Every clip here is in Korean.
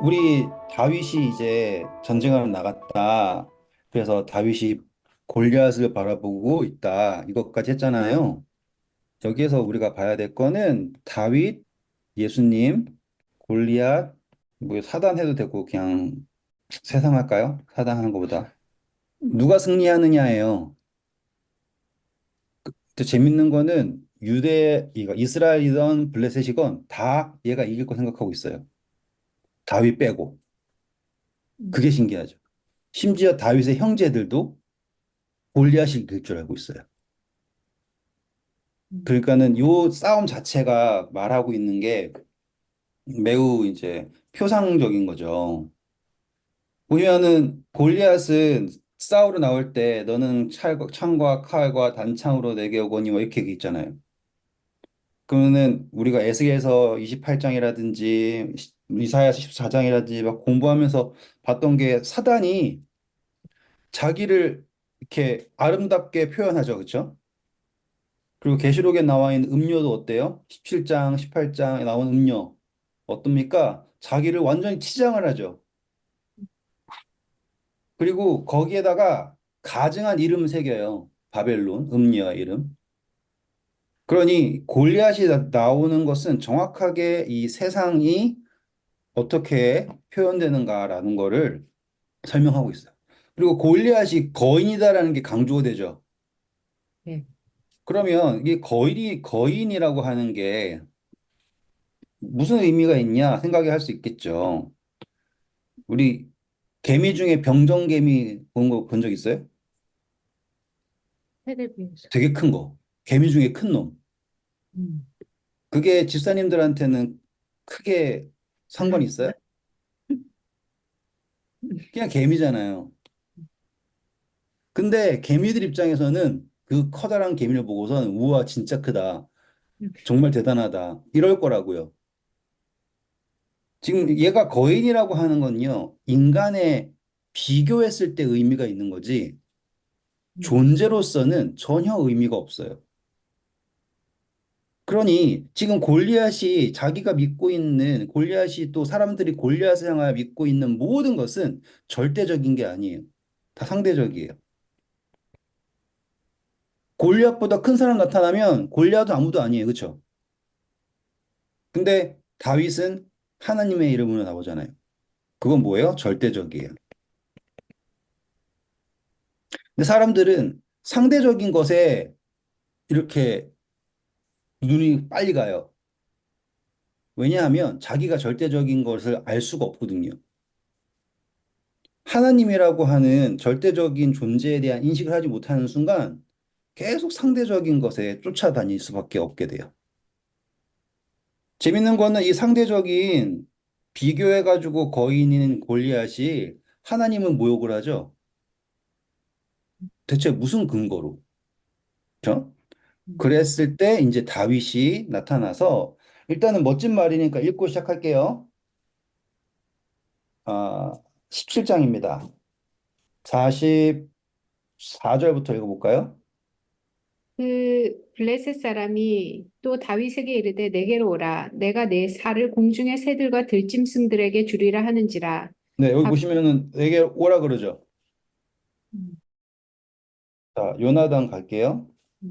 우리 다윗이 이제 전쟁을 나갔다. 그래서 다윗이 골리앗을 바라보고 있다. 이것까지 했잖아요. 여기에서 우리가 봐야 될 거는 다윗, 예수님, 골리앗, 뭐 사단 해도 되고 그냥 세상 할까요? 사단 하는 것보다. 누가 승리하느냐예요. 또 재밌는 거는 이거 이스라엘이든 블레셋이건 다 얘가 이길 거 생각하고 있어요. 다윗 빼고. 음, 그게 신기하죠. 심지어 다윗의 형제들도 골리앗이 이길 줄 알고 있어요. 음, 그러니까는 요 싸움 자체가 말하고 있는 게 매우 이제 표상적인 거죠. 보면은 골리앗은 싸우러 나올 때 너는 창과 칼과 단창으로 내게 오거니 뭐 이렇게 있잖아요. 그러면은 우리가 에스겔서 28장이라든지 이사야 14장이라든지 막 공부하면서 봤던 게 사단이 자기를 이렇게 아름답게 표현하죠. 그렇죠? 그리고 계시록에 나와 있는 음료도 어때요? 17장, 18장에 나온 음료. 어떻습니까? 자기를 완전히 치장을 하죠. 그리고 거기에다가 가증한 이름 새겨요. 바벨론, 음료의 이름. 그러니 골리앗이 나오는 것은 정확하게 이 세상이 어떻게 표현되는가라는 거를 설명하고 있어요. 그리고 골리앗이 거인이다라는 게 강조가 되죠. 네. 그러면 이게 거인이라고 하는 게 무슨 의미가 있냐 생각이 할 수 있겠죠. 우리 개미 중에 병정개미 본 적 있어요? 텔레비에서. 되게 큰 거. 개미 중에 큰 놈. 음. 그게 집사님들한테는 크게 상관이 별로. 있어요? 그냥 개미잖아요. 근데 개미들 입장에서는 그 커다란 개미를 보고서는 우와 진짜 크다. 정말 대단하다. 이럴 거라고요. 지금 얘가 거인이라고 하는 건요. 인간에 비교했을 때 의미가 있는 거지 음, 존재로서는 전혀 의미가 없어요. 그러니 지금 골리앗이 자기가 믿고 있는 골리앗이 또 사람들이 골리앗을 향하여 믿고 있는 모든 것은 절대적인 게 아니에요. 다 상대적이에요. 골리앗보다 큰 사람 나타나면 골리앗은 아무도 아니에요. 그렇죠? 근데 다윗은 하나님의 이름으로 나오잖아요. 그건 뭐예요? 절대적이에요. 근데 사람들은 상대적인 것에 이렇게 눈이 빨리 가요. 왜냐하면 자기가 절대적인 것을 알 수가 없거든요. 하나님이라고 하는 절대적인 존재에 대한 인식을 하지 못하는 순간 계속 상대적인 것에 쫓아다닐 수밖에 없게 돼요. 재밌는 거는 이 상대적인 비교해가지고 거인인 골리앗이 하나님을 모욕을 하죠. 대체 무슨 근거로? 그렇죠? 음. 그랬을 때 이제 다윗이 나타나서 일단은 멋진 말이니까 읽고 시작할게요. 아, 17장입니다. 44절부터 읽어볼까요? 그 블레셋 사람이 또 다윗에게 이르되 내게로 오라 내가 내 살을 공중의 새들과 들짐승들에게 주리라 하는지라. 네, 여기 다- 보시면은 내게 오라 그러죠. 음, 자, 요나단 갈게요. 음.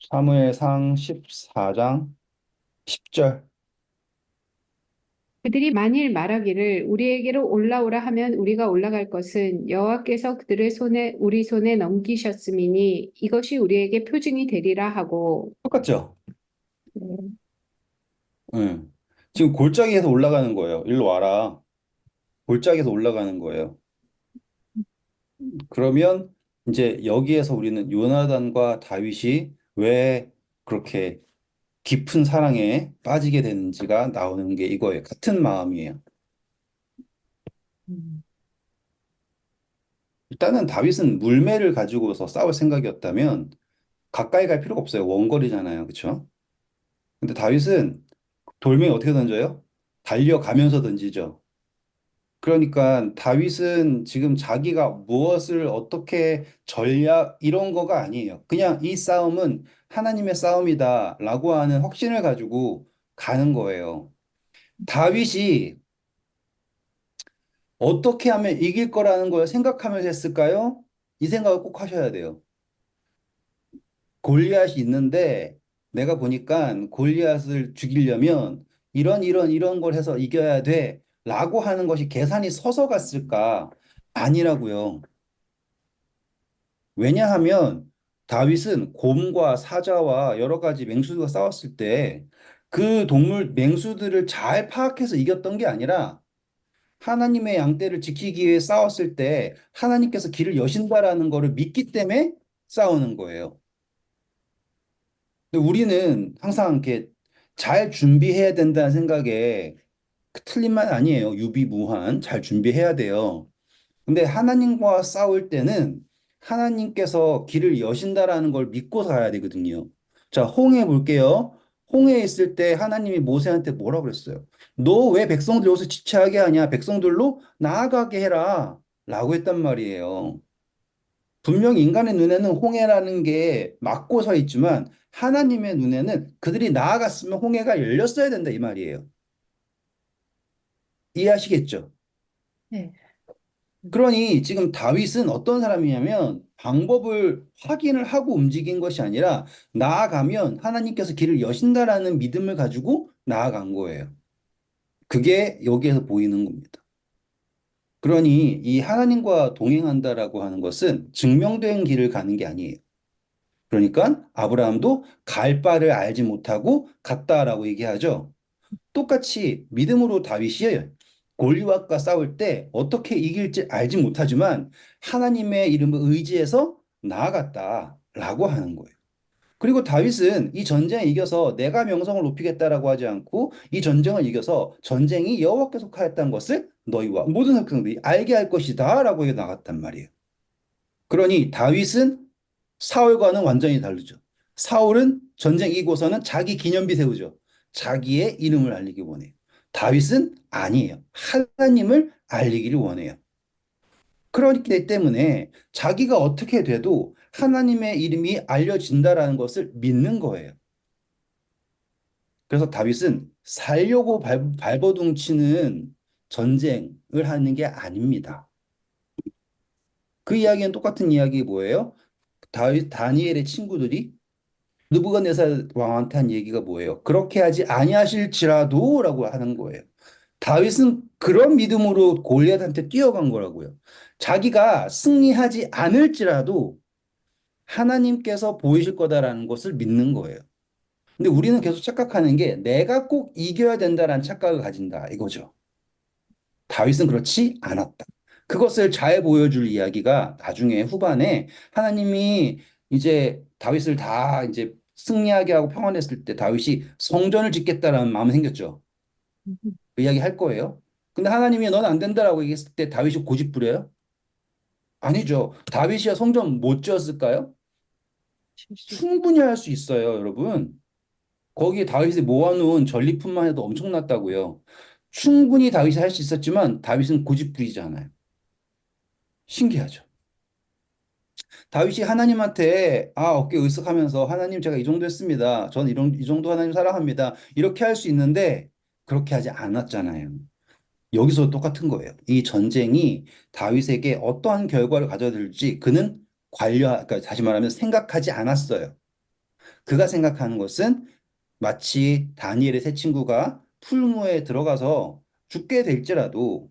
사무엘상 14장 10절. 그들이 만일 말하기를 우리에게로 올라오라 하면 우리가 올라갈 것은 여호와께서 그들의 손에 우리 손에 넘기셨음이니 이것이 우리에게 표징이 되리라 하고. 똑같죠? 네. 응. 지금 골짜기에서 올라가는 거예요. 일로 와라. 골짜기에서 올라가는 거예요. 그러면 이제 여기에서 우리는 요나단과 다윗이 왜 그렇게 깊은 사랑에 빠지게 되는지가 나오는 게 이거예요. 같은 마음이에요. 음, 일단은 다윗은 물매를 가지고서 싸울 생각이었다면 가까이 갈 필요가 없어요. 원거리잖아요. 그렇죠? 근데 다윗은 돌멩이 어떻게 던져요? 달려가면서 던지죠. 그러니까 다윗은 지금 자기가 무엇을 어떻게 전략 이런 거가 아니에요. 그냥 이 싸움은 하나님의 싸움이다라고 하는 확신을 가지고 가는 거예요. 다윗이 어떻게 하면 이길 거라는 걸 생각하면서 했을까요? 이 생각을 꼭 하셔야 돼요. 골리앗이 있는데 내가 보니까 골리앗을 죽이려면 이런 걸 해서 이겨야 돼. 라고 하는 것이 계산이 서서 갔을까? 아니라고요. 왜냐하면 다윗은 곰과 사자와 여러 가지 맹수들과 싸웠을 때 그 동물 맹수들을 잘 파악해서 이겼던 게 아니라 하나님의 양떼를 지키기 위해 싸웠을 때 하나님께서 길을 여신다라는 것을 믿기 때문에 싸우는 거예요. 근데 우리는 항상 이렇게 잘 준비해야 된다는 생각에 그 틀린 말 아니에요. 유비무한 잘 준비해야 돼요. 근데 하나님과 싸울 때는 하나님께서 길을 여신다라는 걸 믿고 살아야 되거든요. 자, 홍해 볼게요. 홍해에 있을 때 하나님이 모세한테 뭐라 그랬어요? 너 왜 백성들 여기서 지체하게 하냐? 백성들로 나아가게 해라. 라고 했단 말이에요. 분명 인간의 눈에는 홍해라는 게 막고 서 있지만 하나님의 눈에는 그들이 나아갔으면 홍해가 열렸어야 된다 이 말이에요. 이해하시겠죠? 네. 그러니 지금 다윗은 어떤 사람이냐면 방법을 확인을 하고 움직인 것이 아니라 나아가면 하나님께서 길을 여신다라는 믿음을 가지고 나아간 거예요. 그게 여기에서 보이는 겁니다. 그러니 이 하나님과 동행한다라고 하는 것은 증명된 길을 가는 게 아니에요. 그러니까 아브라함도 갈 바를 알지 못하고 갔다라고 얘기하죠. 똑같이 믿음으로 다윗이 골리앗과 싸울 때 어떻게 이길지 알지 못하지만 하나님의 이름을 의지해서 나아갔다라고 하는 거예요. 그리고 다윗은 이 전쟁에 이겨서 내가 명성을 높이겠다라고 하지 않고 이 전쟁을 이겨서 전쟁이 여호와께서 하였다는 것을 너희와 모든 백성들이 알게 할 것이다라고 해 나갔단 말이에요. 그러니 다윗은 사울과는 완전히 다르죠. 사울은 전쟁 이기고서는 자기 기념비 세우죠. 자기의 이름을 알리기 원해요. 다윗은 아니에요. 하나님을 알리기를 원해요. 그렇기 때문에 자기가 어떻게 돼도 하나님의 이름이 알려진다라는 것을 믿는 거예요. 그래서 다윗은 살려고 발버둥 치는 전쟁을 하는 게 아닙니다. 그 이야기는 똑같은 이야기 뭐예요? 다니엘의 친구들이 느부갓네살 왕한테 한 얘기가 뭐예요? 그렇게 하지 아니하실지라도라고 하는 거예요. 다윗은 그런 믿음으로 골리앗한테 뛰어간 거라고요. 자기가 승리하지 않을지라도 하나님께서 보이실 거다라는 것을 믿는 거예요. 근데 우리는 계속 착각하는 게 내가 꼭 이겨야 된다라는 착각을 가진다 이거죠. 다윗은 그렇지 않았다. 그것을 잘 보여줄 이야기가 나중에 후반에 하나님이 이제 다윗을 다 이제 승리하게 하고 평안했을 때 다윗이 성전을 짓겠다라는 마음이 생겼죠. 그 이야기 할 거예요. 근데 하나님이 넌 안 된다라고 얘기했을 때 다윗이 고집 부려요? 아니죠. 다윗이야 성전 못 지었을까요? 실수. 충분히 할 수 있어요, 여러분. 거기에 다윗이 모아놓은 전리품만 해도 엄청났다고요. 충분히 다윗이 할 수 있었지만 다윗은 고집 부리지 않아요. 신기하죠. 다윗이 하나님한테 어깨 으쓱하면서 하나님 제가 이 정도 했습니다. 저는 이 정도 하나님 사랑합니다. 이렇게 할 수 있는데 그렇게 하지 않았잖아요. 여기서 똑같은 거예요. 이 전쟁이 다윗에게 어떠한 결과를 가져들지 그는 그러니까 다시 말하면 생각하지 않았어요. 그가 생각하는 것은 마치 다니엘의 세 친구가 풀무에 들어가서 죽게 될지라도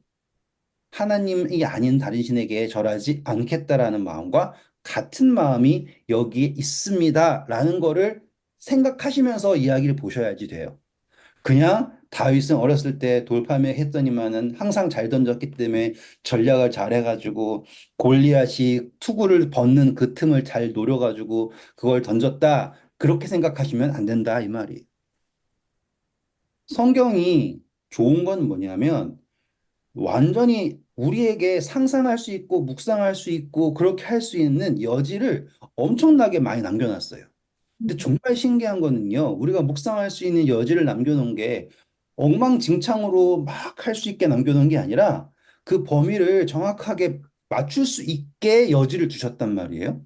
하나님이 아닌 다른 신에게 절하지 않겠다라는 마음과 같은 마음이 여기에 있습니다라는 거를 생각하시면서 이야기를 보셔야지 돼요. 그냥 다윗은 어렸을 때 돌팔매 했더니만은 항상 잘 던졌기 때문에 전략을 잘 해가지고 골리앗이 투구를 벗는 그 틈을 잘 노려가지고 그걸 던졌다. 그렇게 생각하시면 안 된다 이 말이에요. 성경이 좋은 건 뭐냐면 완전히 우리에게 상상할 수 있고 묵상할 수 있고 그렇게 할 수 있는 여지를 엄청나게 많이 남겨놨어요. 근데 정말 신기한 거는요, 우리가 묵상할 수 있는 여지를 남겨놓은 게 엉망진창으로 막 할 수 있게 남겨놓은 게 아니라 그 범위를 정확하게 맞출 수 있게 여지를 주셨단 말이에요.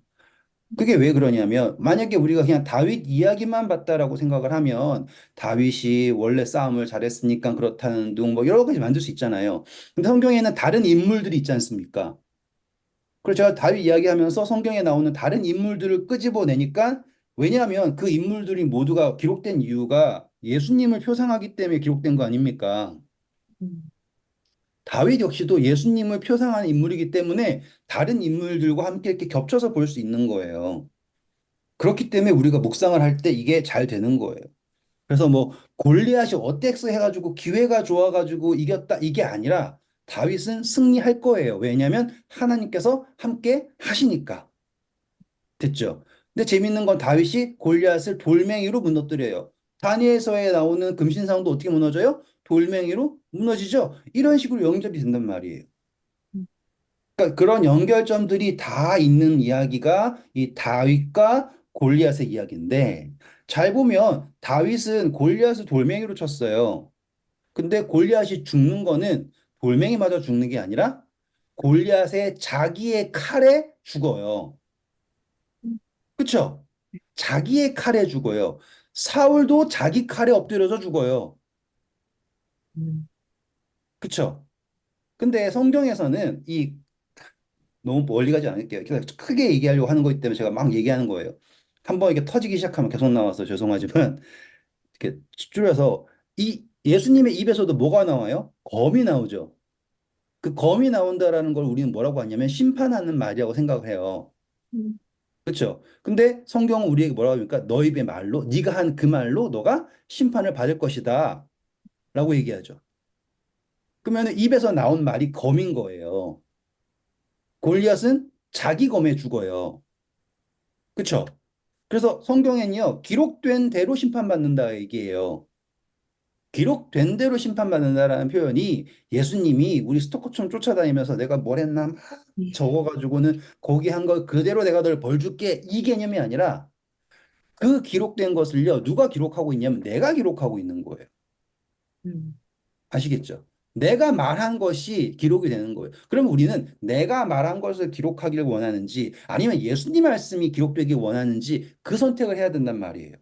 그게 왜 그러냐면 만약에 우리가 그냥 다윗 이야기만 봤다라고 생각을 하면 다윗이 원래 싸움을 잘했으니까 그렇다는 둥 뭐 여러 가지 만들 수 있잖아요. 근데 성경에는 다른 인물들이 있지 않습니까? 그래서 제가 다윗 이야기하면서 성경에 나오는 다른 인물들을 끄집어내니까 왜냐하면 그 인물들이 모두가 기록된 이유가 예수님을 표상하기 때문에 기록된 거 아닙니까? 음, 다윗 역시도 예수님을 표상하는 인물이기 때문에 다른 인물들과 함께 이렇게 겹쳐서 볼 수 있는 거예요. 그렇기 때문에 우리가 묵상을 할 때 이게 잘 되는 거예요. 그래서 뭐 골리앗이 어땠어 해가지고 기회가 좋아가지고 이겼다 이게 아니라 다윗은 승리할 거예요. 왜냐하면 하나님께서 함께 하시니까. 됐죠? 근데 재밌는 건 다윗이 골리앗을 돌멩이로 무너뜨려요. 다니엘서에 나오는 금신상도 어떻게 무너져요? 돌멩이로 무너지죠? 이런 식으로 연결이 된단 말이에요. 음, 그러니까 그런 연결점들이 다 있는 이야기가 이 다윗과 골리앗의 이야기인데 잘 보면 다윗은 골리앗을 돌멩이로 쳤어요. 근데 골리앗이 죽는 거는 돌멩이 맞아 죽는 게 아니라 골리앗의 자기의 칼에 죽어요. 음, 그쵸? 자기의 칼에 죽어요. 사울도 자기 칼에 엎드려서 죽어요. 음, 그쵸? 근데 성경에서는 이 너무 멀리 가지 않을게요. 그냥 크게 얘기하려고 하는 거기 때문에 제가 막 얘기하는 거예요. 한번 이렇게 터지기 시작하면 계속 나와서 죄송하지만 이렇게 줄여서 이 예수님의 입에서도 뭐가 나와요? 검이 나오죠. 그 검이 나온다라는 걸 우리는 뭐라고 하냐면 심판하는 말이라고 생각해요. 음, 그렇죠? 근데 성경은 우리에게 뭐라고 합니까? 너희 입의 말로 네가 한 그 말로 너가 심판을 받을 것이다 라고 얘기하죠. 그러면 입에서 나온 말이 검인 거예요. 골리앗은 자기 검에 죽어요. 그렇죠? 그래서 성경에는요, 기록된 대로 심판받는다 얘기해요. 기록된 대로 심판받는다라는 표현이 예수님이 우리 스토커처럼 쫓아다니면서 내가 뭘 했나 막 적어가지고는 거기 한 걸 그대로 내가 널 벌 줄게 이 개념이 아니라 그 기록된 것을요, 누가 기록하고 있냐면 내가 기록하고 있는 거예요. 음, 아시겠죠? 내가 말한 것이 기록이 되는 거예요. 그러면 우리는 내가 말한 것을 기록하기를 원하는지 아니면 예수님 말씀이 기록되길 원하는지 그 선택을 해야 된단 말이에요.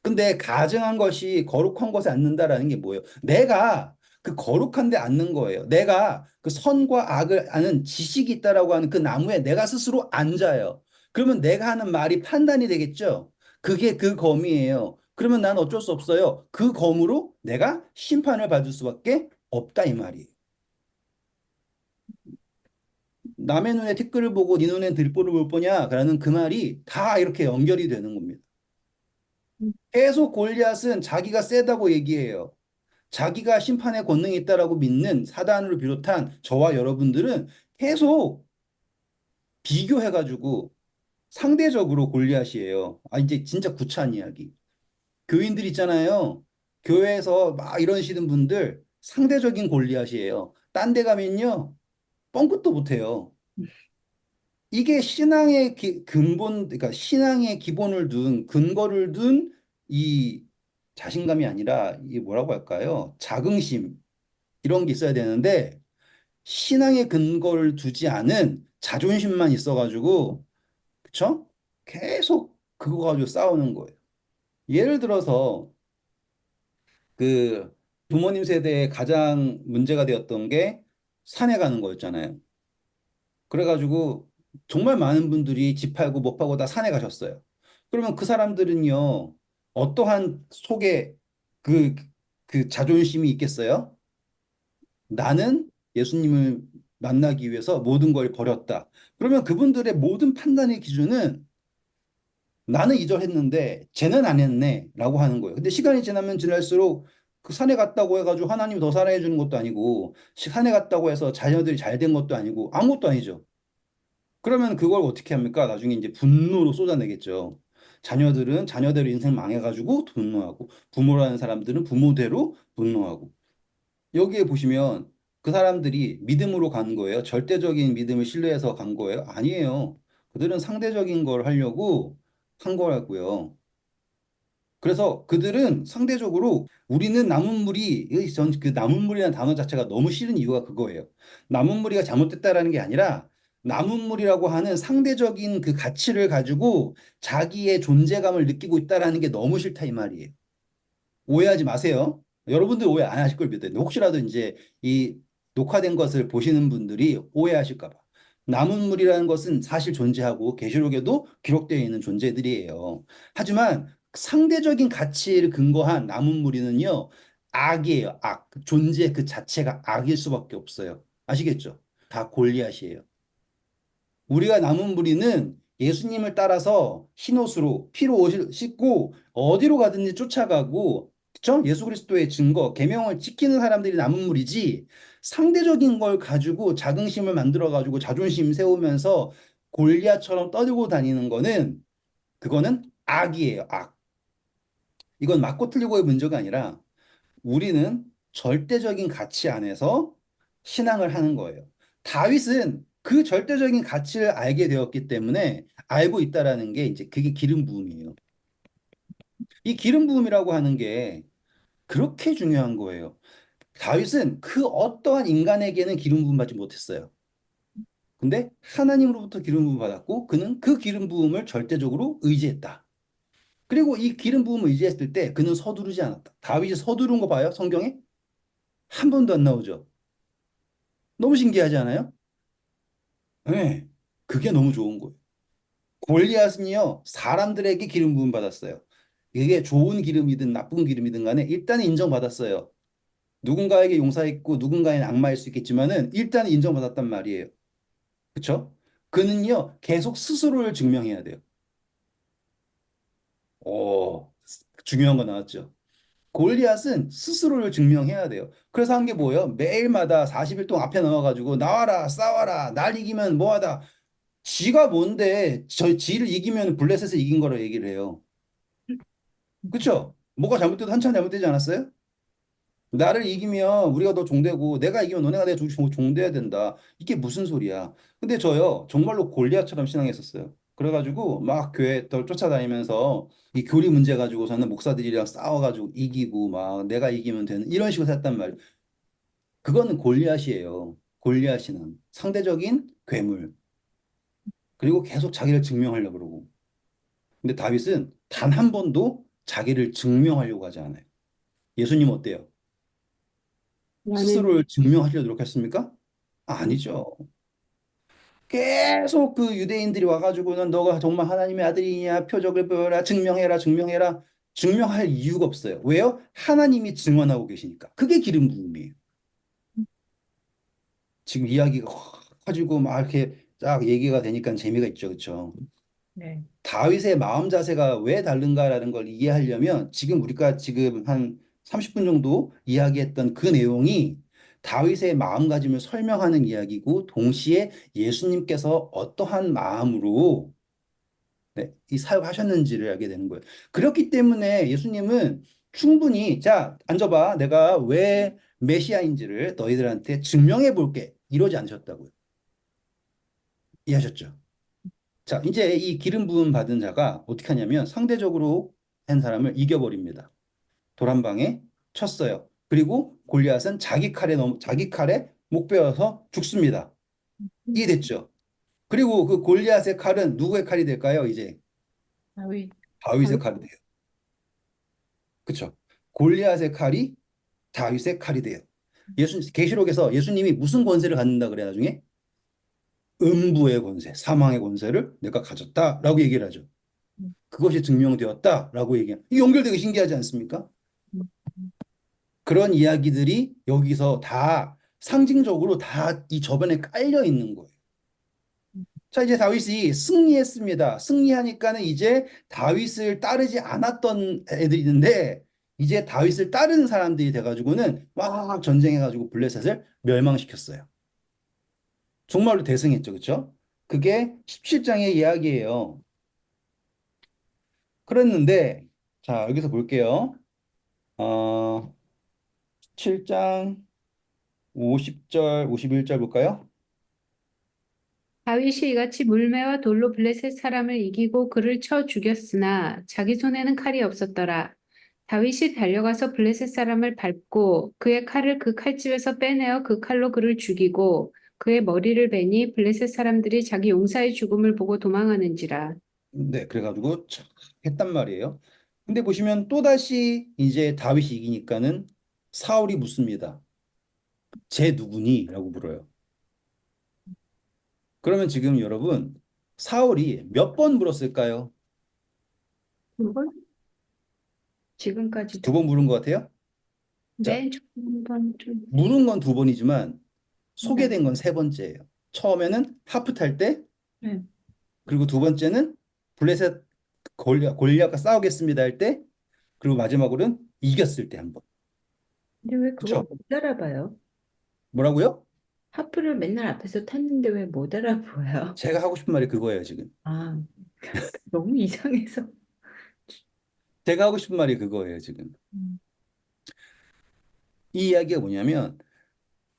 근데 가증한 것이 거룩한 것에 앉는다라는 게 뭐예요? 내가 그 거룩한 데 앉는 거예요. 내가 그 선과 악을 아는 지식이 있다라고 하는 그 나무에 내가 스스로 앉아요. 그러면 내가 하는 말이 판단이 되겠죠? 그게 그 검이에요. 그러면 난 어쩔 수 없어요. 그 검으로 내가 심판을 받을 수밖에 없다 이 말이에요. 남의 눈에 티끌을 보고 네 눈엔 들보를 볼 거냐? 라는 그 말이 다 이렇게 연결이 되는 겁니다. 음, 계속 골리앗은 자기가 세다고 얘기해요. 자기가 심판의 권능이 있다라고 믿는 사단을 비롯한 저와 여러분들은 계속 비교해가지고 상대적으로 골리앗이에요. 아, 이제 진짜 구차한 이야기. 교인들 있잖아요. 교회에서 막 이러시는 분들 상대적인 골리앗이에요. 딴 데 가면요. 뻥끗도 못해요. 이게 신앙의 근본, 그러니까 신앙의 기본을 둔, 근거를 둔 이 자신감이 아니라 이게 뭐라고 할까요? 자긍심. 이런 게 있어야 되는데 신앙의 근거를 두지 않은 자존심만 있어가지고, 그쵸? 계속 그거 가지고 싸우는 거예요. 예를 들어서, 그 부모님 세대에 가장 문제가 되었던 게 산에 가는 거였잖아요. 그래가지고 정말 많은 분들이 집 팔고 못 팔고 다 산에 가셨어요. 그러면 그 사람들은요, 어떠한 속에 그, 그 자존심이 있겠어요? 나는 예수님을 만나기 위해서 모든 걸 버렸다. 그러면 그분들의 모든 판단의 기준은 나는 이절했는데 쟤는 안 했네 라고 하는 거예요. 근데 시간이 지나면 지날수록 그 산에 갔다고 해가지고 하나님이 더 사랑해 주는 것도 아니고 산에 갔다고 해서 자녀들이 잘 된 것도 아니고 아무것도 아니죠. 그러면 그걸 어떻게 합니까? 나중에 이제 분노로 쏟아내겠죠. 자녀들은 자녀대로 인생 망해가지고 분노하고 부모라는 사람들은 부모대로 분노하고 여기에 보시면 그 사람들이 믿음으로 간 거예요. 절대적인 믿음을 신뢰해서 간 거예요. 아니에요. 그들은 상대적인 걸 하려고 한 거라고요. 그래서 그들은 상대적으로 우리는 남은 물이 전그 남은 물이라는 단어 자체가 너무 싫은 이유가 그거예요. 남은 물이가 잘못됐다라는 게 아니라 나무물이라고 하는 상대적인 그 가치를 가지고 자기의 존재감을 느끼고 있다라는 게 너무 싫다 이 말이에요. 오해하지 마세요. 여러분들 오해 안 하실 걸 믿어요. 혹시라도 이제 이 녹화된 것을 보시는 분들이 오해하실까 봐. 나무물이라는 것은 사실 존재하고 계시록에도 기록되어 있는 존재들이에요. 하지만 상대적인 가치를 근거한 나무물이는요, 악이에요, 악. 존재 그 자체가 악일 수밖에 없어요. 아시겠죠? 다 골리앗이에요. 우리가 남은 무리는 예수님을 따라서 흰옷으로 피로 옷을 씻고 어디로 가든지 쫓아가고 그쵸? 예수 그리스도의 증거, 계명을 지키는 사람들이 남은 무리지 상대적인 걸 가지고 자긍심을 만들어 가지고 자존심 세우면서 골리앗처럼 떠들고 다니는 거는 그거는 악이에요, 악. 이건 맞고 틀리고의 문제가 아니라 우리는 절대적인 가치 안에서 신앙을 하는 거예요. 다윗은 그 절대적인 가치를 알게 되었기 때문에 알고 있다라는 게 이제 그게 기름 부음이에요. 이 기름 부음이라고 하는 게 그렇게 중요한 거예요. 다윗은 그 어떠한 인간에게는 기름 부음 받지 못했어요. 근데 하나님으로부터 기름 부음 받았고 그는 그 기름 부음을 절대적으로 의지했다. 그리고 이 기름 부음을 의지했을 때 그는 서두르지 않았다. 다윗이 서두른 거 봐요, 성경에? 한 번도 안 나오죠. 너무 신기하지 않아요? 네, 그게 너무 좋은 거예요. 골리앗은요, 사람들에게 기름 부음 받았어요. 이게 좋은 기름이든 나쁜 기름이든 간에 일단 인정받았어요. 누군가에게 용사했고 누군가에는 악마일 수 있겠지만은 일단 인정받았단 말이에요. 그렇죠? 그는요, 계속 스스로를 증명해야 돼요. 오, 중요한 거 나왔죠. 골리앗은 스스로를 증명해야 돼요. 그래서 한 게 뭐예요? 매일마다 40일 동안 앞에 나와가지고 나와라, 싸워라, 날 이기면 뭐하다. 지가 뭔데 지를 이기면 블레셋을 이긴 거로 얘기를 해요. 그쵸? 뭐가 잘못돼도 한참 잘못되지 않았어요? 나를 이기면 우리가 더 종되고 내가 이기면 너네가 내 종돼야 된다. 이게 무슨 소리야? 근데 저요 정말로 골리앗처럼 신앙했었어요. 그래가지고 막 교회 덜 쫓아다니면서 이 교리 문제 가지고서는 목사들이랑 싸워가지고 이기고 막 내가 이기면 되는 이런 식으로 살단 말이에요. 그거는 골리앗이에요. 골리앗이는 상대적인 괴물. 그리고 계속 자기를 증명하려고 그러고. 근데 다윗은 단 한 번도 자기를 증명하려고 하지 않아요. 예수님 어때요? 나는 스스로를 증명하려고 노력했습니까? 아니죠. 계속 그 유대인들이 와가지고는 너가 정말 하나님의 아들이냐 표적을 보여라 증명해라 증명해라 증명할 이유가 없어요. 왜요? 하나님이 증언하고 계시니까. 그게 기름 부음이에요. 지금 이야기가 확 커지고 막 이렇게 쫙 얘기가 되니까 재미가 있죠, 그렇죠? 네. 다윗의 마음 자세가 왜 다른가라는 걸 이해하려면 지금 우리가 지금 한 30분 정도 이야기했던 그 내용이 다윗의 마음가짐을 설명하는 이야기고 동시에 예수님께서 어떠한 마음으로 네, 이 사역하셨는지를 알게 되는 거예요. 그렇기 때문에 예수님은 충분히 자, 앉아봐. 내가 왜 메시아인지를 너희들한테 증명해 볼게. 이러지 않으셨다고요. 이해하셨죠? 자, 이제 이 기름 부음 받은 자가 어떻게 하냐면 상대적으로 한 사람을 이겨버립니다. 돌 한 방에 쳤어요. 그리고 골리앗은 자기 칼에 목 베어서 죽습니다. 이해됐죠? 그리고 그 골리앗의 칼은 누구의 칼이 될까요? 이제 다윗, 다윗의 다윗, 칼이 돼요. 그렇죠? 골리앗의 칼이 다윗의 칼이 돼요. 계시록에서 예수님이 무슨 권세를 갖는다 그래 나중에? 음부의 권세, 사망의 권세를 내가 가졌다라고 얘기를 하죠. 그것이 증명되었다라고 얘기해요. 이 연결되게 신기하지 않습니까? 그런 이야기들이 여기서 다 상징적으로 다 이 저변에 깔려 있는 거예요. 자, 이제 다윗이 승리했습니다. 승리하니까는 이제 다윗을 따르지 않았던 애들이 있는데 이제 다윗을 따르는 사람들이 돼가지고는 막 전쟁해가지고 블레셋을 멸망시켰어요. 정말로 대승했죠, 그렇죠? 그게 17장의 이야기예요. 그랬는데 자, 여기서 볼게요. 7장 50절, 51절 볼까요? 다윗이 이같이 물매와 돌로 블레셋 사람을 이기고 그를 쳐 죽였으나 자기 손에는 칼이 없었더라. 다윗이 달려가서 블레셋 사람을 밟고 그의 칼을 그 칼집에서 빼내어 그 칼로 그를 죽이고 그의 머리를 베니 블레셋 사람들이 자기 용사의 죽음을 보고 도망하는지라. 네, 그래가지고 촥 했단 말이에요. 근데 보시면 또다시 이제 다윗이 이기니까는 사울이 묻습니다. 쟤 누구니? 라고 물어요. 그러면 지금 여러분, 사울이 몇 번 물었을까요? 그걸 지금까지 두 번 물은 것 같아요? 자, 맨 처음 번 좀, 물은 건 두 번이지만 네. 소개된 건 세 번째예요. 처음에는 하프 탈 때, 네. 그리고 두 번째는 블레셋 골리앗과 싸우겠습니다 할 때, 그리고 마지막으로는 이겼을 때 한 번. 근데 왜 그걸 그쵸? 못 알아봐요? 뭐라고요? 하프를 맨날 앞에서 탔는데 왜 못 알아보아요? 제가 하고 싶은 말이 그거예요, 지금. 아, 너무 이상해서. 제가 하고 싶은 말이 그거예요, 지금. 음. 이 이야기가 뭐냐면,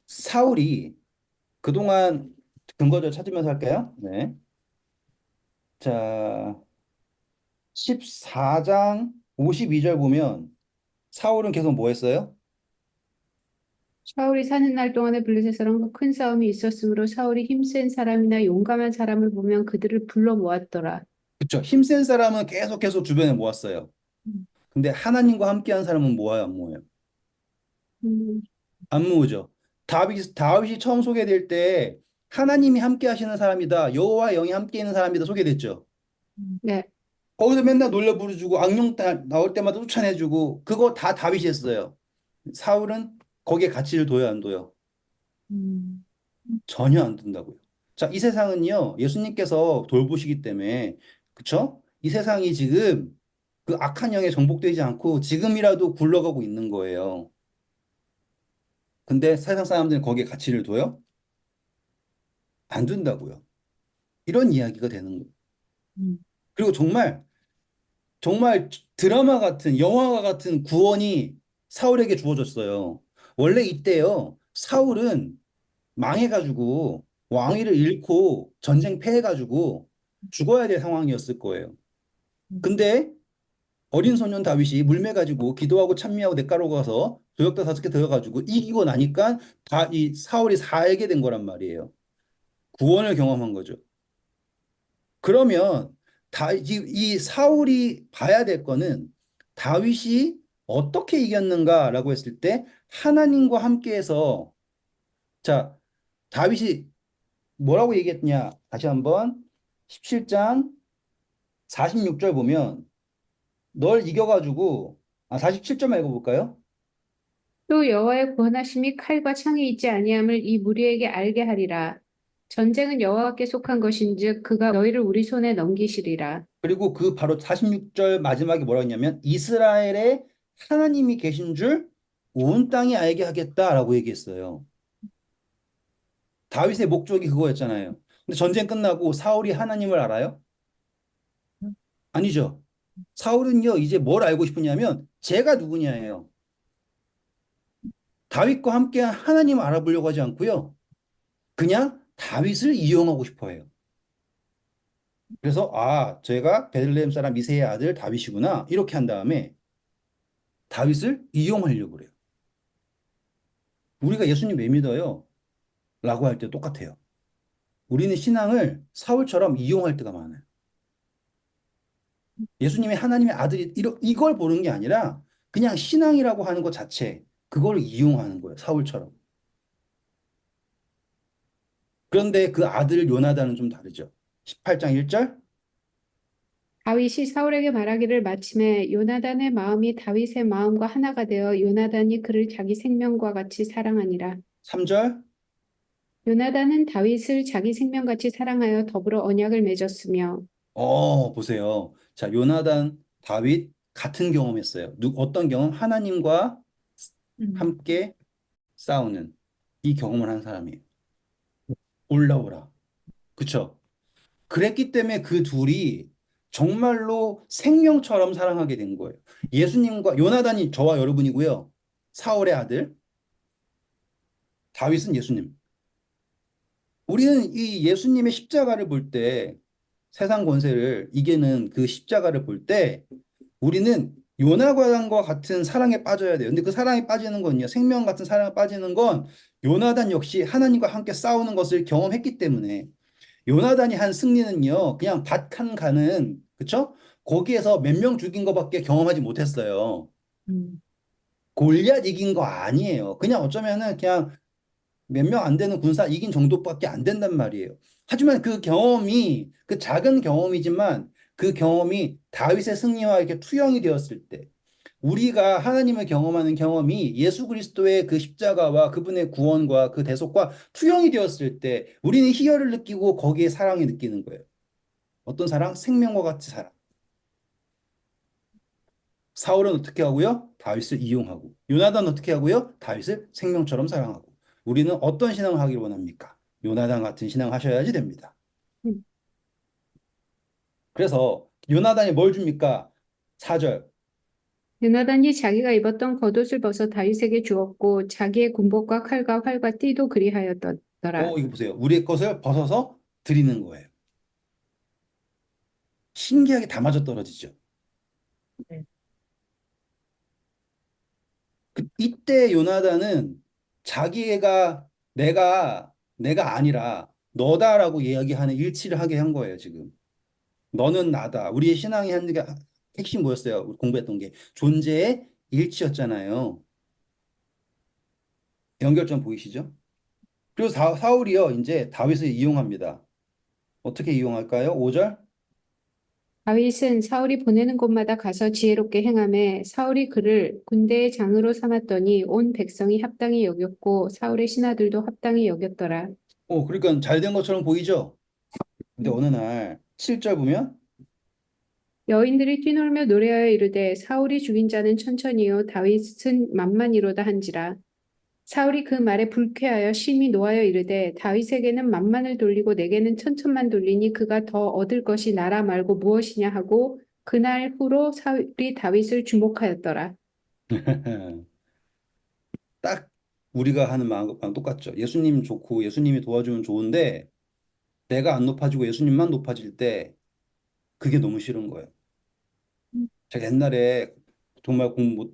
사울이 그동안 근거를 찾으면서 할까요? 네. 자, 14장 52절 보면, 사울은 계속 뭐 했어요? 사울이 사는 날 동안에 블레셋 사람과 큰 싸움이 있었으므로 사울이 힘센 사람이나 용감한 사람을 보면 그들을 불러 모았더라. 그쵸. 힘센 사람은 계속 주변에 모았어요. 음. 근데 하나님과 함께한 사람은 모아요, 안 모아요? 음, 안 모으죠. 다윗이 처음 소개될 때 하나님이 함께 하시는 사람이다. 여호와 영이 함께 있는 사람이다 소개됐죠. 네. 거기서 맨날 놀려 부르주고 악령 나올 때마다 쫓아내주고 그거 다 다윗이 했어요. 사울은 거기에 가치를 둬요, 안 둬요? 음. 전혀 안 둔다고요. 자, 이 세상은요, 예수님께서 돌보시기 때문에, 그쵸? 이 세상이 지금 그 악한 영에 정복되지 않고 지금이라도 굴러가고 있는 거예요. 근데 세상 사람들은 거기에 가치를 둬요? 안 둔다고요. 이런 이야기가 되는 거예요. 음. 그리고 정말 드라마 같은, 영화와 같은 구원이 사울에게 주어졌어요. 원래 이때요, 사울은 망해가지고 왕위를 잃고 전쟁 패해가지고 죽어야 될 상황이었을 거예요. 근데 어린 소년 다윗이 물매가지고 기도하고 찬미하고 냇가로 가서 도역다 5개 들어가지고 이기고 나니까 다 이 사울이 살게 된 거란 말이에요. 구원을 경험한 거죠. 그러면 이 사울이 봐야 될 거는 다윗이 어떻게 이겼는가라고 했을 때 하나님과 함께해서 자 다윗이 뭐라고 얘기했냐 다시 한번 17장 46절 보면 널 이겨가지고 47절 읽어볼까요? 또 여호와의 구원하심이 칼과 창이 있지 아니함을 이 무리에게 알게 하리라. 전쟁은 여호와께 속한 것인즉 그가 너희를 우리 손에 넘기시리라. 그리고 그 바로 46절 마지막에 뭐라고 했냐면 이스라엘에 하나님이 계신 줄 온 땅이 알게 하겠다라고 얘기했어요. 다윗의 목적이 그거였잖아요. 근데 전쟁 끝나고 사울이 하나님을 알아요? 아니죠. 사울은요, 이제 뭘 알고 싶으냐면 제가 누구냐예요. 다윗과 함께 하나님을 알아보려고 하지 않고요. 그냥 다윗을 이용하고 싶어 해요. 그래서 제가 베들레헴 사람 이새의 아들 다윗이구나. 이렇게 한 다음에 다윗을 이용하려고 그래요. 우리가 예수님 왜 믿어요? 라고 할 때 똑같아요. 우리는 신앙을 사울처럼 이용할 때가 많아요. 예수님이 하나님의 아들이 이걸 보는 게 아니라 그냥 신앙이라고 하는 것 자체, 그걸 이용하는 거예요. 사울처럼. 그런데 그 아들 요나단은 좀 다르죠. 18장 1절. 다윗이 사울에게 말하기를 마침에 요나단의 마음이 다윗의 마음과 하나가 되어 요나단이 그를 자기 생명과 같이 사랑하니라. 3절. 요나단은 다윗을 자기 생명같이 사랑하여 더불어 언약을 맺었으며 보세요. 자, 요나단, 다윗 같은 경험했어요. 어떤 경험? 하나님과 음. 함께 싸우는 이 경험을 한 사람이에요. 올라오라. 그쵸? 그랬기 때문에 그 둘이 정말로 생명처럼 사랑하게 된 거예요. 예수님과 요나단이 저와 여러분이고요. 사울의 아들, 다윗은 예수님. 우리는 이 예수님의 십자가를 볼 때, 세상 권세를 이기는 그 십자가를 볼 때, 우리는 요나단과 같은 사랑에 빠져야 돼요. 근데 그 사랑에 빠지는 건요. 생명 같은 사랑에 빠지는 건 요나단 역시 하나님과 함께 싸우는 것을 경험했기 때문에 요나단이 한 승리는요. 그냥 밭한 가는 그쵸? 거기에서 몇 명 죽인 것밖에 경험하지 못했어요. 음, 골리앗 이긴 거 아니에요. 그냥 어쩌면은 그냥 몇 명 안 되는 군사 이긴 정도밖에 안 된단 말이에요. 하지만 그 경험이 그 작은 경험이지만 그 경험이 다윗의 승리와 이렇게 투영이 되었을 때 우리가 하나님을 경험하는 경험이 예수 그리스도의 그 십자가와 그분의 구원과 그 대속과 투영이 되었을 때 우리는 희열을 느끼고 거기에 사랑을 느끼는 거예요. 어떤 사랑? 생명과 같이 사랑. 사울은 어떻게 하고요? 다윗을 이용하고. 요나단 어떻게 하고요? 다윗을 생명처럼 사랑하고. 우리는 어떤 신앙을 하길 원합니까? 요나단 같은 신앙 하셔야지 됩니다. 음. 그래서 요나단이 뭘 줍니까? 4절. 요나단이 자기가 입었던 겉옷을 벗어 다윗에게 주었고 자기의 군복과 칼과 활과 띠도 그리하였더라. 이거 보세요. 우리의 것을 벗어서 드리는 거예요. 신기하게 다 맞아떨어지죠. 네. 이때 요나단은 자기가 내가 아니라 너다라고 이야기하는 일치를 하게 한 거예요, 지금. 너는 나다. 우리의 신앙의 한 게 핵심 뭐였어요? 우리 공부했던 게 존재의 일치였잖아요. 연결점 보이시죠? 그리고 사울이요, 이제 다윗을 이용합니다. 어떻게 이용할까요? 5절? 다윗은 사울이 보내는 곳마다 가서 지혜롭게 행하매 사울이 그를 군대의 장으로 삼았더니 온 백성이 합당히 여겼고 사울의 신하들도 합당히 여겼더라. 그러니까 잘 된 것처럼 보이죠? 근데 음. 어느 날 7절 보면 여인들이 뛰놀며 노래하여 이르되 사울이 죽인 자는 천천히요 다윗은 만만이로다 한지라. 사울이 그 말에 불쾌하여 심히 노하여 이르되 다윗에게는 만만을 돌리고 내게는 천천만 돌리니 그가 더 얻을 것이 나라 말고 무엇이냐 하고 그날 후로 사울이 다윗을 주목하였더라. 딱 우리가 하는 마음과 똑같죠. 예수님 좋고 예수님이 도와주면 좋은데 내가 안 높아지고 예수님만 높아질 때 그게 너무 싫은 거예요. 제가 옛날에 정말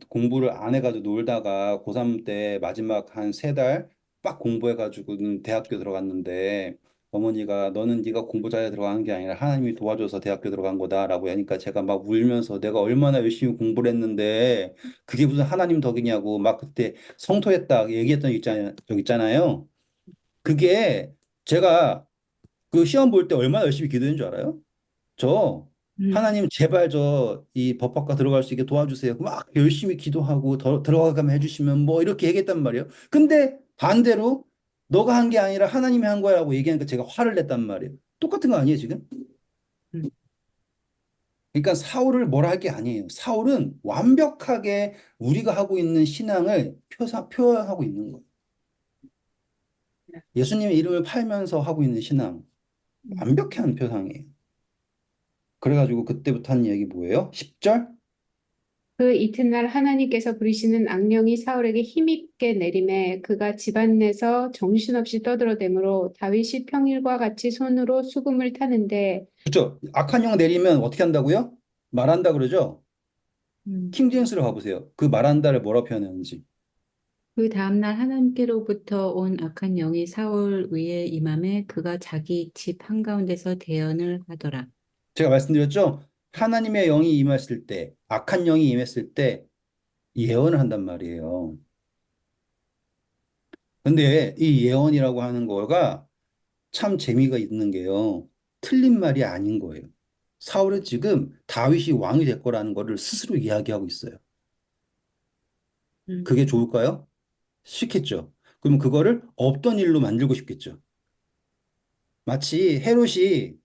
공부를 안 해가지고 놀다가 고3 때 마지막 한 3달 빡 공부해가지고는 대학교 들어갔는데 어머니가 너는 네가 공부 잘해 들어가는 게 아니라 하나님이 도와줘서 대학교 들어간 거다라고 하니까 제가 막 울면서 내가 얼마나 열심히 공부를 했는데 그게 무슨 하나님 덕이냐고 막 그때 성토했다 얘기했던 적 있잖아요. 그게 제가 그 시험 볼 때 얼마나 열심히 기도했는 줄 알아요? 저 음, 하나님 제발 저 이 법학과 들어갈 수 있게 도와주세요. 막 열심히 기도하고 들어가게 해주시면 뭐 이렇게 얘기했단 말이에요. 근데 반대로 너가 한 게 아니라 하나님이 한 거야라고 얘기하니까 제가 화를 냈단 말이에요. 똑같은 거 아니에요, 지금? 음. 그러니까 사울을 뭐라 할 게 아니에요. 사울은 완벽하게 우리가 하고 있는 신앙을 표현하고 있는 거예요. 예수님의 이름을 팔면서 하고 있는 신앙. 완벽한 표상이에요. 그래가지고 그때부터 한 얘기 뭐예요? 10절? 그 이튿날 하나님께서 부리시는 악령이 사울에게 힘있게 내림에 그가 집안 내서 정신없이 떠들어대므로 다윗이 평일과 같이 손으로 수금을 타는데 그렇죠. 악한 영 내리면 어떻게 한다고요? 말한다 그러죠? 음. 킹제임스로 가보세요. 그 말한다를 뭐라 표현하는지. 그 다음날 하나님께로부터 온 악한 영이 사울 위에 임함에 그가 자기 집 한가운데서 대언을 하더라. 제가 말씀드렸죠? 하나님의 영이 임했을 때, 악한 영이 임했을 때 예언을 한단 말이에요. 근데 이 예언이라고 하는 거가 참 재미가 있는 게요. 틀린 말이 아닌 거예요. 사울은 지금 다윗이 왕이 될 거라는 거를 스스로 이야기하고 있어요. 음, 그게 좋을까요? 싫겠죠. 그러면 그거를 없던 일로 만들고 싶겠죠. 마치 헤롯이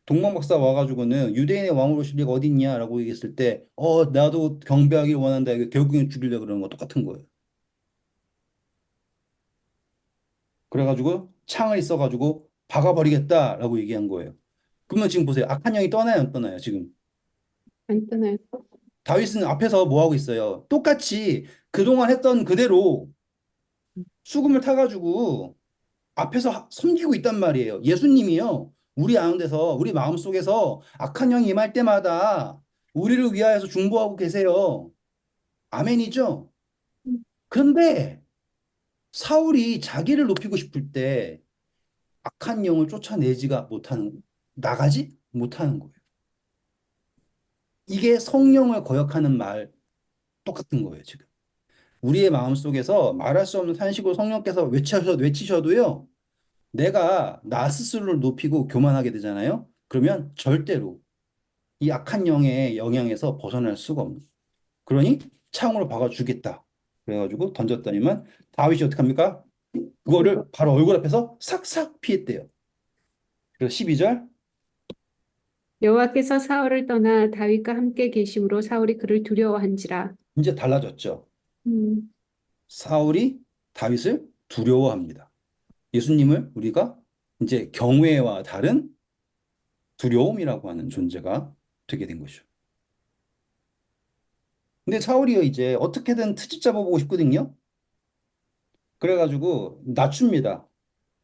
동방박사 와가지고는 유대인의 왕으로 실 리가 어디 있냐라고 얘기했을 때, 나도 경배하길 원한다. 이게 결국엔 죽이려 그러는 거 똑같은 거예요. 그래가지고 창을 써가지고 박아버리겠다라고 얘기한 거예요. 그러면 지금 보세요. 악한 영이 떠나요, 안 떠나요, 지금? 안 떠나요. 다윗은 앞에서 뭐 하고 있어요? 똑같이 그동안 했던 그대로 수금을 타가지고 앞에서 섬기고 있단 말이에요. 예수님이요. 우리 가운데서, 우리 마음속에서 악한 영이 임할 때마다 우리를 위하여서 중보하고 계세요. 아멘이죠? 그런데 사울이 자기를 높이고 싶을 때 악한 영을 쫓아내지가 못하는, 나가지 못하는 거예요. 이게 성령을 거역하는 말 똑같은 거예요, 지금. 우리의 마음속에서 말할 수 없는 탄식으로 성령께서 외치셔도요, 내가 나 스스로를 높이고 교만하게 되잖아요. 그러면 절대로 이 악한 영의 영향에서 벗어날 수가 없는 거예요. 그러니 창으로 박아 주겠다. 그래가지고 던졌더니만 다윗이 어떻게 합니까? 그거를 바로 얼굴 앞에서 싹싹 피했대요. 그래서 12절 여호와께서 사울을 떠나 다윗과 함께 계심으로 사울이 그를 두려워한지라. 이제 달라졌죠. 음, 사울이 다윗을 두려워합니다. 예수님을 우리가 이제 경외와 다른 두려움이라고 하는 존재가 되게 된 거죠. 근데 사울이 이제 어떻게든 트집 잡아보고 싶거든요. 그래가지고 낮춥니다.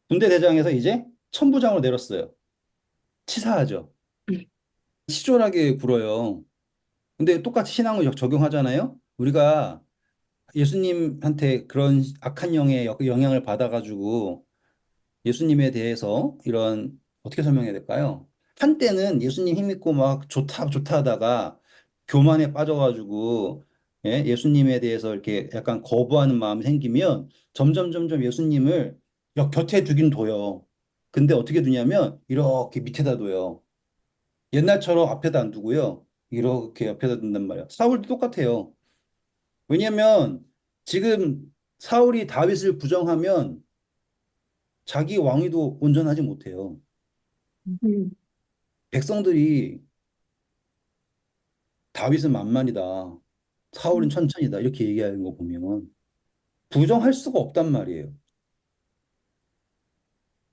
군대 대장에서 이제 천부장으로 내렸어요. 치사하죠. 치졸하게 굴어요. 근데 똑같이 신앙을 적용하잖아요. 우리가 예수님한테 그런 악한 영의 영향을 받아가지고 예수님에 대해서 이런 어떻게 설명해야 될까요? 한때는 예수님 힘 믿고 막 좋다 좋다 하다가 교만에 빠져가지고 예수님에 대해서 이렇게 약간 거부하는 마음이 생기면 점점 예수님을 곁에 두긴 둬요. 근데 어떻게 두냐면 이렇게 밑에다 둬요. 옛날처럼 앞에다 안 두고요. 이렇게 옆에다 둔단 말이야. 사울도 똑같아요. 왜냐면 지금 사울이 다윗을 부정하면 자기 왕위도 온전하지 못해요. 음, 백성들이 다윗은 만만이다. 사울은 천천히다. 이렇게 얘기하는 거 보면 부정할 수가 없단 말이에요.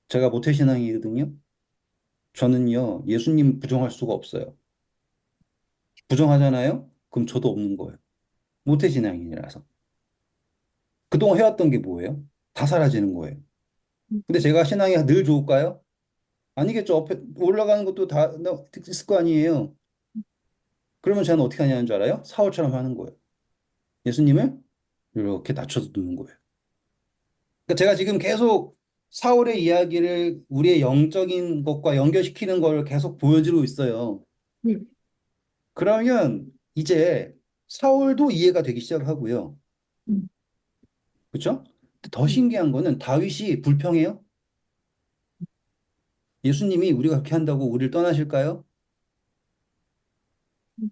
제가 모태신앙이거든요. 저는요, 예수님 부정할 수가 없어요. 부정하잖아요? 그럼 저도 없는 거예요. 모태신앙인이라서. 그동안 해왔던 게 뭐예요? 다 사라지는 거예요. 근데 제가 신앙이 늘 좋을까요? 아니겠죠. 올라가는 것도 다 있을 거 아니에요. 그러면 저는 어떻게 하냐는 줄 알아요? 사울처럼 하는 거예요. 예수님을 이렇게 낮춰서 두는 거예요. 그러니까 제가 지금 계속 사울의 이야기를 우리의 영적인 것과 연결시키는 걸 계속 보여주고 있어요. 음, 그러면 이제 사울도 이해가 되기 시작하고요. 음, 그렇죠? 더 음. 신기한 거는 다윗이 불평해요. 예수님이 우리가 그렇게 한다고 우리를 떠나실까요?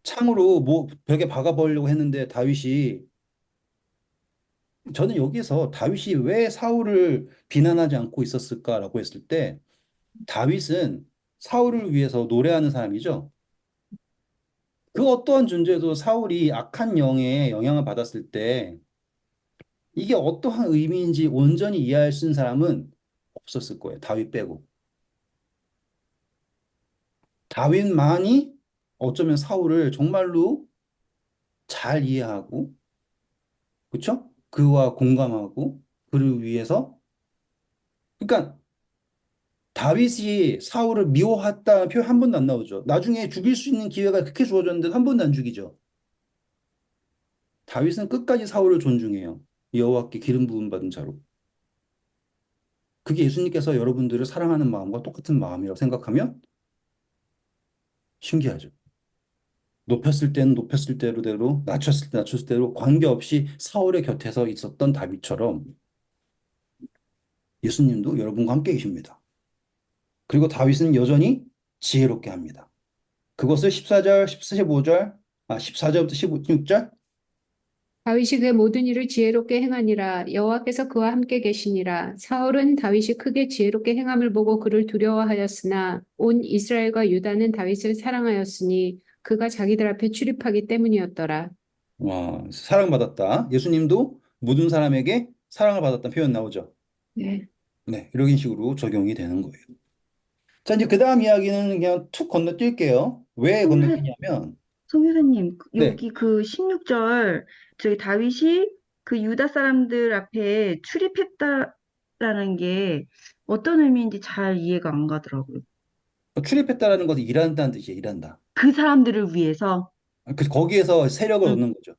창으로 뭐 벽에 박아버리려고 했는데 다윗이 저는 여기서 다윗이 왜 사울을 비난하지 않고 있었을까라고 했을 때 다윗은 사울을 위해서 노래하는 사람이죠. 그 어떠한 존재도 사울이 악한 영에 영향을 받았을 때 이게 어떠한 의미인지 온전히 이해할 수 있는 사람은 없었을 거예요. 다윗 빼고. 다윗만이 어쩌면 사울을 정말로 잘 이해하고, 그쵸? 그와 공감하고, 그를 위해서. 그러니까 다윗이 사울을 미워했다는 표현 한 번도 안 나오죠. 나중에 죽일 수 있는 기회가 그렇게 주어졌는데 한 번도 안 죽이죠. 다윗은 끝까지 사울을 존중해요. 여호와께 기름 부음 받은 자로. 그게 예수님께서 여러분들을 사랑하는 마음과 똑같은 마음이라고 생각하면 신기하죠. 높였을 때는 높였을 대로, 낮췄을 때 낮췄을 대로 관계없이 사울의 곁에서 있었던 다윗처럼 예수님도 여러분과 함께 계십니다. 그리고 다윗은 여전히 지혜롭게 합니다. 그것을 14절, 15절, 14절부터 16절. 다윗이 그 모든 일을 지혜롭게 행하니라. 여호와께서 그와 함께 계시니라. 사울은 다윗이 크게 지혜롭게 행함을 보고 그를 두려워하였으나 온 이스라엘과 유다는 다윗을 사랑하였으니 그가 자기들 앞에 출입하기 때문이었더라. 와, 사랑받았다. 예수님도 모든 사람에게 사랑을 받았다는 표현 나오죠. 네. 네, 이런 식으로 적용이 되는 거예요. 자, 이제 그 다음 이야기는 그냥 툭 건너뛸게요. 왜 송유사, 건너뛰냐면, 송유사님, 네, 여기 그 16절, 저기 다윗이 그 유다 사람들 앞에 출입했다라는 게 어떤 의미인지 잘 이해가 안 가더라고요. 출입했다라는 것은 일한다는 뜻이에요, 일한다. 그 사람들을 위해서. 거기에서 세력을 음, 얻는 거죠.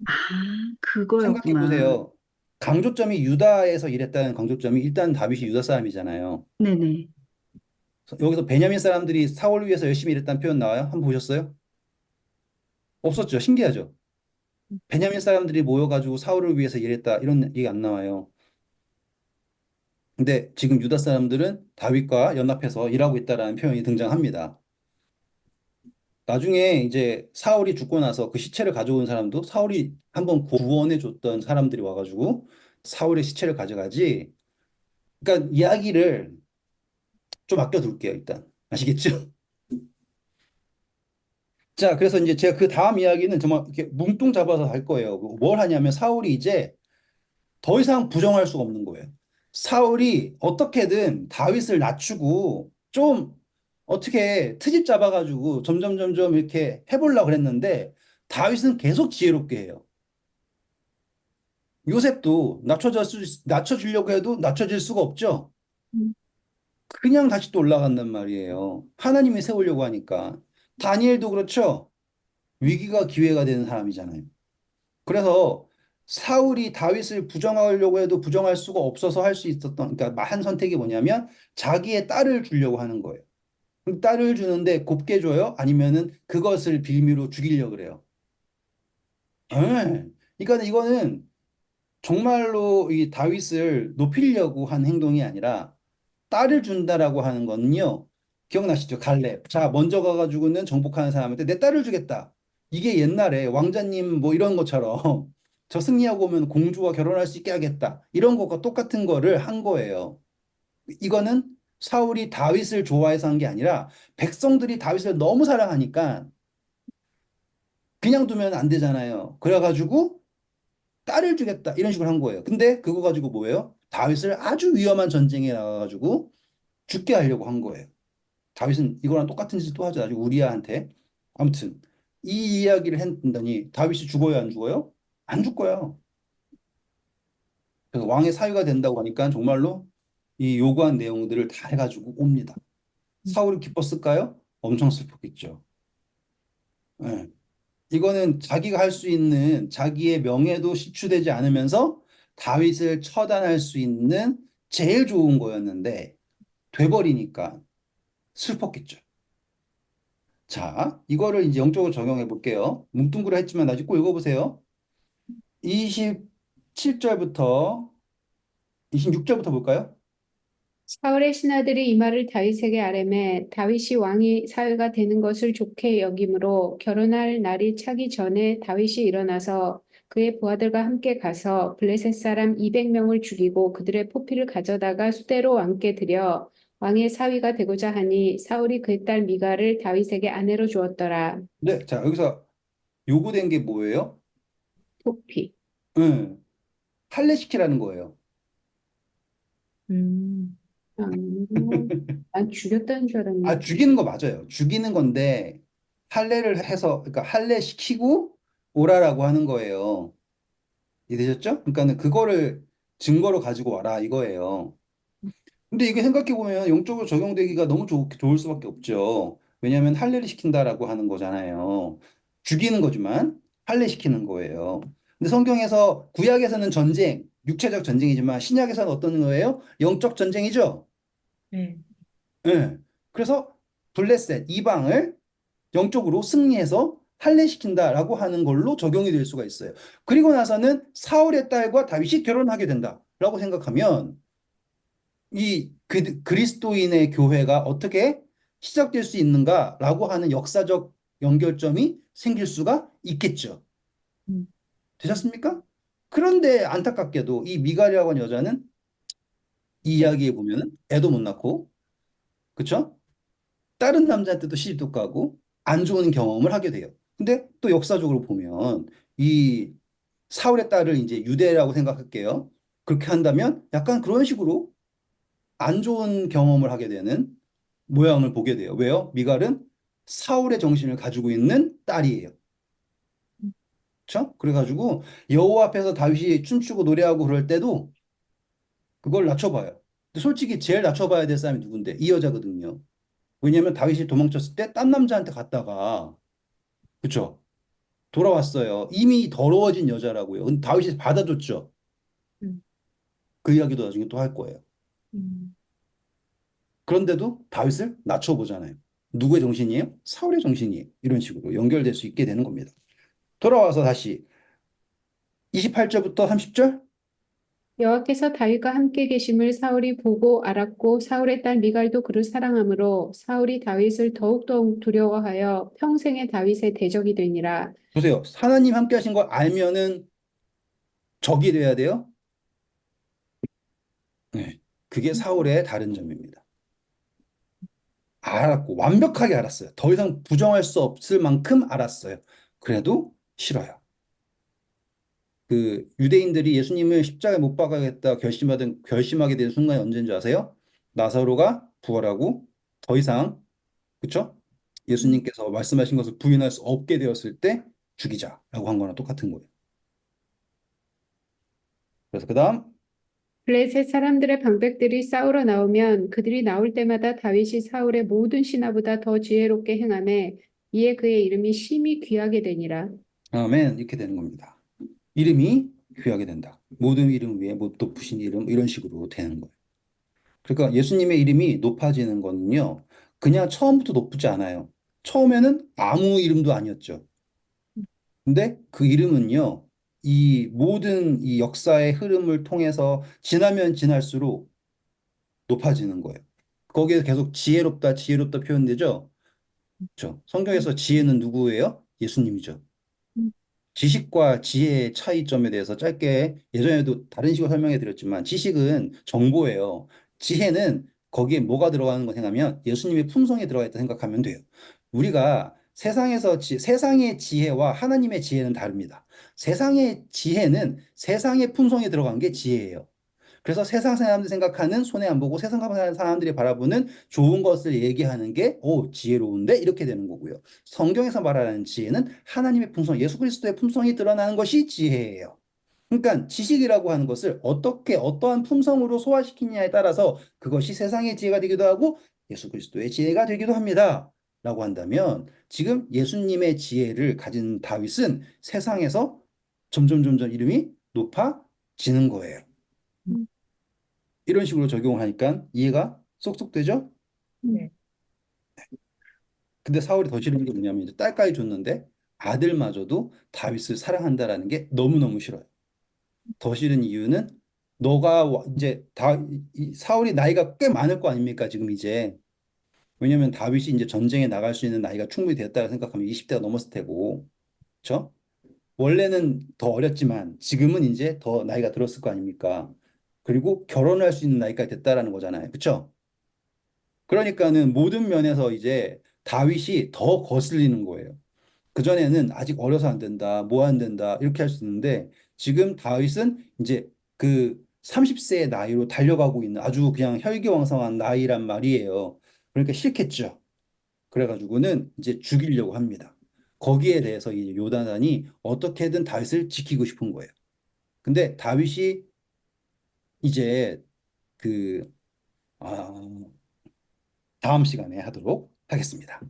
아, 생각해 그거였구나. 보세요. 강조점이 유다에서 일했다는 강조점이 일단 다윗이 유다 사람이잖아요. 네네. 여기서 베냐민 사람들이 사울을 위해서 열심히 일했다는 표현 나와요? 한번 보셨어요? 없었죠. 신기하죠. 베냐민 사람들이 모여가지고 사울을 위해서 일했다 이런 얘기 안 나와요. 근데 지금 유다 사람들은 다윗과 연합해서 일하고 있다라는 표현이 등장합니다. 나중에 이제 사울이 죽고 나서 그 시체를 가져온 사람도 사울이 한번 구원해 줬던 사람들이 와가지고 사울의 시체를 가져가지. 그러니까 이야기를 좀 아껴둘게요, 일단. 아시겠죠? 자, 그래서 이제 제가 그 다음 이야기는 정말 이렇게 뭉뚱 잡아서 할 거예요. 뭘 하냐면 사울이 이제 더 이상 부정할 수가 없는 거예요. 사울이 어떻게든 다윗을 낮추고 좀 어떻게 트집 잡아가지고 점점 이렇게 해보려고 그랬는데 다윗은 계속 지혜롭게 해요. 요셉도 낮춰주려고 해도 낮춰질 수가 없죠. 음. 그냥 다시 또 올라간단 말이에요. 하나님이 세우려고 하니까. 다니엘도 그렇죠. 위기가 기회가 되는 사람이잖아요. 그래서 사울이 다윗을 부정하려고 해도 부정할 수가 없어서 할 수 있었던, 그러니까 한 선택이 뭐냐면 자기의 딸을 주려고 하는 거예요. 그럼 딸을 주는데 곱게 줘요? 아니면은 그것을 빌미로 죽이려고 그래요? 예. 그러니까 이거는 정말로 이 다윗을 높이려고 한 행동이 아니라 딸을 준다라고 하는 거는요. 기억나시죠? 갈렙. 자, 먼저 가가지고는 정복하는 사람한테 내 딸을 주겠다. 이게 옛날에 왕자님 뭐 이런 것처럼 저 승리하고 오면 공주와 결혼할 수 있게 하겠다. 이런 것과 똑같은 거를 한 거예요. 이거는 사울이 다윗을 좋아해서 한 게 아니라 백성들이 다윗을 너무 사랑하니까 그냥 두면 안 되잖아요. 그래가지고 딸을 주겠다. 이런 식으로 한 거예요. 근데 그거 가지고 뭐예요? 다윗을 아주 위험한 전쟁에 나가가지고 죽게 하려고 한 거예요. 다윗은 이거랑 똑같은 짓을 또 하죠. 아주 우리아한테. 아무튼 이 이야기를 했더니 다윗이 죽어요, 안 죽어요? 안 죽고요. 그래서 왕의 사위가 된다고 하니까 정말로 이 요구한 내용들을 다 해가지고 옵니다. 사울이 기뻤을까요? 엄청 슬펐겠죠. 예. 이거는 자기가 할 수 있는 자기의 명예도 실추되지 않으면서 다윗을 처단할 수 있는 제일 좋은 거였는데 돼버리니까 슬펐겠죠. 자, 이거를 이제 영적으로 적용해 볼게요. 뭉뚱그려 했지만 다시 꼭 읽어보세요. 27절부터 26절부터 볼까요? 사울의 신하들이 이 말을 다윗에게 아뢰매 다윗이 왕이 사위가 되는 것을 좋게 여김으로 결혼할 날이 차기 전에 다윗이 일어나서 그의 부하들과 함께 가서 블레셋 사람 200명을 죽이고 그들의 포피를 가져다가 수대로 왕께 드려 왕의 사위가 되고자 하니 사울이 그의 딸 미갈을 다윗에게 아내로 주었더라. 네, 자, 여기서 요구된 게 뭐예요? 포피. 응, 할례시키라는 거예요. 음, 난 죽였다는 줄 아, 알았는데. 죽이는 거 맞아요. 죽이는 건데 할례를 해서 그러니까 할례시키고 오라라고 하는 거예요. 이해되셨죠? 그러니까는 그거를 증거로 가지고 와라 이거예요. 근데 이게 생각해 보면 영적으로 적용되기가 너무 좋을 수밖에 없죠. 왜냐하면 할례를 시킨다라고 하는 거잖아요. 죽이는 거지만 할례시키는 거예요. 근데 성경에서 구약에서는 전쟁, 육체적 전쟁이지만 신약에서는 어떤 거예요? 영적 전쟁이죠. 네. 예. 그래서 블레셋 이방을 영적으로 승리해서 할례시킨다라고 하는 걸로 적용이 될 수가 있어요. 그리고 나서는 사울의 딸과 다윗이 결혼하게 된다라고 생각하면 이 그리스도인의 교회가 어떻게 시작될 수 있는가라고 하는 역사적 연결점이 생길 수가 있겠죠. 음, 되셨습니까? 그런데 안타깝게도 이 미갈이라고 하는 여자는 이 이야기에 보면은 애도 못 낳고, 그쵸? 다른 남자한테도 시집도 가고 안 좋은 경험을 하게 돼요. 근데 또 역사적으로 보면 이 사울의 딸을 이제 유대라고 생각할게요. 그렇게 한다면 약간 그런 식으로 안 좋은 경험을 하게 되는 모양을 보게 돼요. 왜요? 미갈은 사울의 정신을 가지고 있는 딸이에요. 그렇죠? 그래가지고 여호와 앞에서 다윗이 춤추고 노래하고 그럴 때도 그걸 낮춰봐요. 근데 솔직히 제일 낮춰봐야 될 사람이 누군데? 이 여자거든요. 왜냐하면 다윗이 도망쳤을 때 딴 남자한테 갔다가 그렇죠? 돌아왔어요. 이미 더러워진 여자라고요. 근데 다윗이 받아줬죠. 음, 그 이야기도 나중에 또 할 거예요. 음, 그런데도 다윗을 낮춰보잖아요. 누구의 정신이에요? 사울의 정신이에요. 이런 식으로 연결될 수 있게 되는 겁니다. 돌아와서 다시 28절부터 30절. 여호와께서 다윗과 함께 계심을 사울이 보고 알았고 사울의 딸 미갈도 그를 사랑하므로 사울이 다윗을 더욱더욱 두려워하여 평생에 다윗의 대적이 되니라. 보세요. 하나님 함께 하신 걸 알면은 적이 돼야 돼요. 네. 그게 사울의 다른 점입니다. 알았고 완벽하게 알았어요. 더 이상 부정할 수 없을 만큼 알았어요. 그래도 싫어요. 그 유대인들이 예수님을 십자가에 못 박아야겠다 결심하게 된 순간이 언제인 줄 아세요? 나사로가 부활하고 더 이상 그쵸? 예수님께서 말씀하신 것을 부인할 수 없게 되었을 때 죽이자라고 한 거랑 똑같은 거예요. 그래서 그다음 블레셋 사람들의 방백들이 싸우러 나오면 그들이 나올 때마다 다윗이 사울의 모든 신하보다 더 지혜롭게 행하매 이에 그의 이름이 심히 귀하게 되니라. 아멘 이렇게 되는 겁니다. 이름이 귀하게 된다. 모든 이름 위에 못 높으신 이름 이런 식으로 되는 거예요. 그러니까 예수님의 이름이 높아지는 거는요. 그냥 처음부터 높지 않아요. 처음에는 아무 이름도 아니었죠. 근데 그 이름은요. 이 모든 이 역사의 흐름을 통해서 지나면 지날수록 높아지는 거예요. 거기에 계속 지혜롭다, 지혜롭다 표현되죠. 그렇죠. 성경에서 지혜는 누구예요? 예수님이죠. 지식과 지혜의 차이점에 대해서 짧게 예전에도 다른 식으로 설명해 드렸지만 지식은 정보예요. 지혜는 거기에 뭐가 들어가는 거 생각하면 예수님의 품성이 들어가 있다 생각하면 돼요. 우리가 세상의 지혜와 하나님의 지혜는 다릅니다. 세상의 지혜는 세상의 품성이 들어간 게 지혜예요. 그래서 세상 사람들이 생각하는 손해 안 보고 세상 사람들이 바라보는 좋은 것을 얘기하는 게, 오, 지혜로운데? 이렇게 되는 거고요. 성경에서 말하는 지혜는 하나님의 품성, 예수 그리스도의 품성이 드러나는 것이 지혜예요. 그러니까 지식이라고 하는 것을 어떻게, 어떠한 품성으로 소화시키냐에 따라서 그것이 세상의 지혜가 되기도 하고 예수 그리스도의 지혜가 되기도 합니다. 라고 한다면 지금 예수님의 지혜를 가진 다윗은 세상에서 점점 이름이 높아지는 거예요. 이런 식으로 적용을 하니까 이해가 쏙쏙 되죠? 네. 근데 사울이 더 싫은 게 뭐냐면 이제 딸까지 줬는데 아들마저도 다윗을 사랑한다라는 게 너무너무 싫어요. 더 싫은 이유는 이제 사울이 나이가 꽤 많을 거 아닙니까? 지금 이제. 왜냐면 다윗이 이제 전쟁에 나갈 수 있는 나이가 충분히 됐다고 생각하면 20대가 넘었을 테고. 그렇죠? 원래는 더 어렸지만 지금은 이제 더 나이가 들었을 거 아닙니까? 그리고 결혼할 수 있는 나이가 됐다라는 거잖아요. 그렇죠? 그러니까는 모든 면에서 이제 다윗이 더 거슬리는 거예요. 그전에는 아직 어려서 안 된다, 뭐 안 된다, 이렇게 할 수 있는데 지금 다윗은 이제 그 30세의 나이로 달려가고 있는 아주 그냥 혈기왕성한 나이란 말이에요. 그러니까 싫겠죠. 그래가지고는 이제 죽이려고 합니다. 거기에 대해서 이 요나단이 어떻게든 다윗을 지키고 싶은 거예요. 근데 다윗이 이제 그, 아, 다음 시간에 하도록 하겠습니다.